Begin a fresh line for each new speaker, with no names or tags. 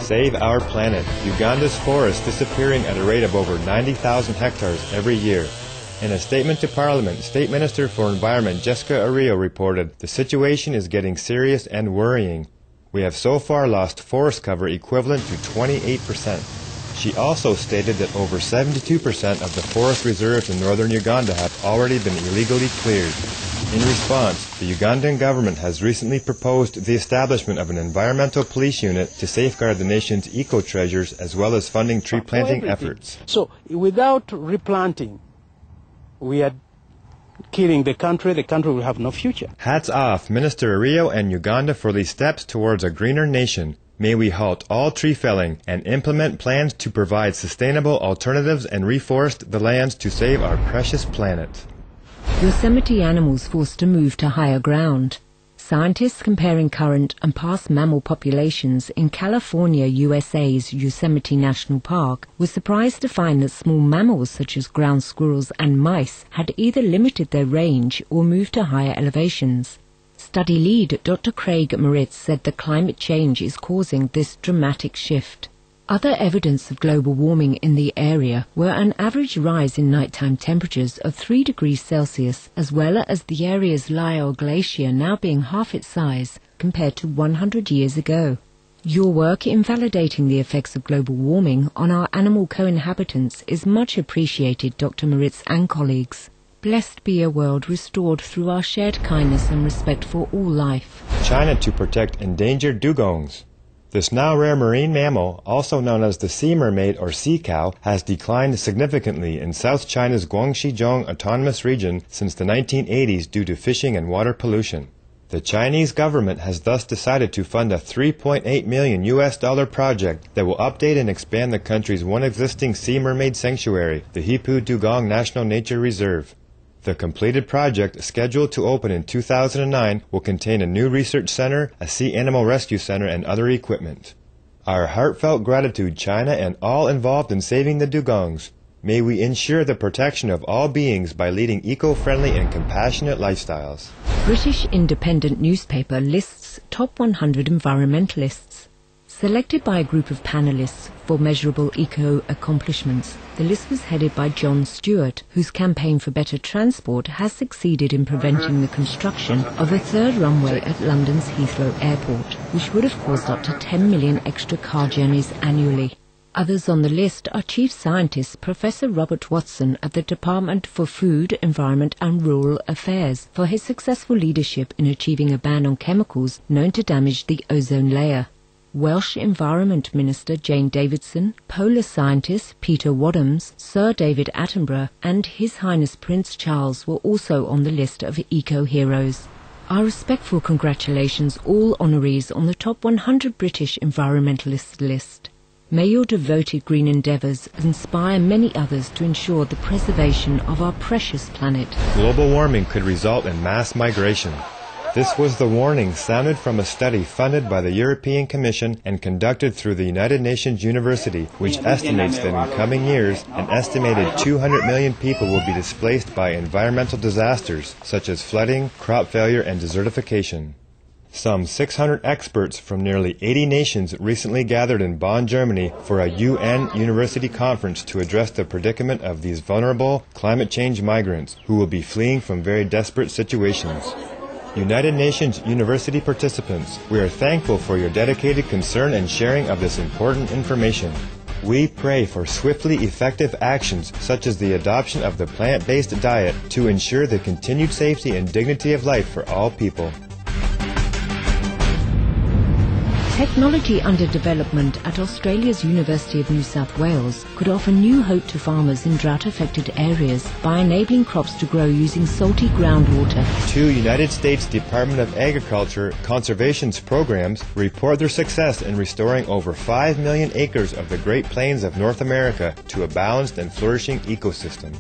Save our planet. Uganda's forests disappearing at a rate of over 90,000 hectares every year. In a statement to Parliament, State Minister for Environment ç²óዀ reported, "The situation is getting serious and worrying. We have so far lost forest cover equivalent to 28%. She also stated that over 72% of the forest reserves in northern Uganda have already been illegally cleared. In response, the Ugandan government has recently proposed the establishment of an environmental police unit to safeguard the nation's eco-treasures as well as funding tree planting efforts.
So, without replanting, we are killing the country will have no future.
Hats off, Minister Ariyo and Uganda, for these steps towards a greener nation. May we halt all tree felling and implement plans to provide sustainable alternatives and reforest the lands to save our precious planet."
Yosemite animals forced to move to higher ground. Scientists comparing current and past mammal populations in California, USA's Yosemite National Park were surprised to find that small mammals such as ground squirrels and mice had either limited their range or moved to higher elevations. Study lead Dr. Craig Moritz said that climate change is causing this dramatic shift. Other evidence of global warming in the area were an average rise in nighttime temperatures of 3 degrees Celsius, as well as the area's Lyell Glacier now being half its size compared to 100 years ago. Your work in validating the effects of global warming on our animal co-inhabitants is much appreciated, Dr. Moritz and colleagues. Blessed be a world restored through our shared kindness and respect for all life.
China to protect endangered dugongs. This now rare marine mammal, also known as the sea mermaid or sea cow, has declined significantly in South China's Guangxi-Zhong Autonomous Region since the 1980s due to fishing and water pollution. The Chinese government has thus decided to fund a $3.8 million project that will update and expand the country's one existing sea mermaid sanctuary, the Hipu Dugong National Nature Reserve. The completed project, scheduled to open in 2009, will contain a new research center, a sea animal rescue center, and other equipment. Our heartfelt gratitude, China, and all involved in saving the dugongs. May we ensure the protection of all beings by leading eco-friendly and compassionate lifestyles.
British independent newspaper lists top 100 environmentalists. Selected by a group of panelists for measurable eco-accomplishments, the list was headed by Jon Stewart, whose campaign for better transport has succeeded in preventing the construction of a third runway at London's Heathrow Airport, which would have caused up to 10 million extra car journeys annually. Others on the list are Chief Scientist Professor Robert Watson at the Department for Food, Environment and Rural Affairs for his successful leadership in achieving a ban on chemicals known to damage the ozone layer. Welsh Environment Minister Jane Davidson, polar scientist Peter Wadhams, Sir David Attenborough and His Highness Prince Charles were also on the list of eco-heroes. Our respectful congratulations all honorees on the top 100 British environmentalists list. May your devoted green endeavours inspire many others to ensure the preservation of our precious planet.
Global warming could result in mass migration. This was the warning sounded from a study funded by the European Commission and conducted through the United Nations University, which estimates that in coming years, an estimated 200 million people will be displaced by environmental disasters such as flooding, crop failure, and desertification. Some 600 experts from nearly 80 nations recently gathered in Bonn, Germany for a UN university conference to address the predicament of these vulnerable climate change migrants who will be fleeing from very desperate situations. United Nations University participants, we are thankful for your dedicated concern and sharing of this important information. We pray for swiftly effective actions such as the adoption of the plant-based diet to ensure the continued safety and dignity of life for all people.
Technology under development at Australia's University of New South Wales could offer new hope to farmers in drought-affected areas by enabling crops to grow using salty groundwater.
2 United States Department of Agriculture Conservation's programs report their success in restoring over 5 million acres of the Great Plains of North America to a balanced and flourishing ecosystem.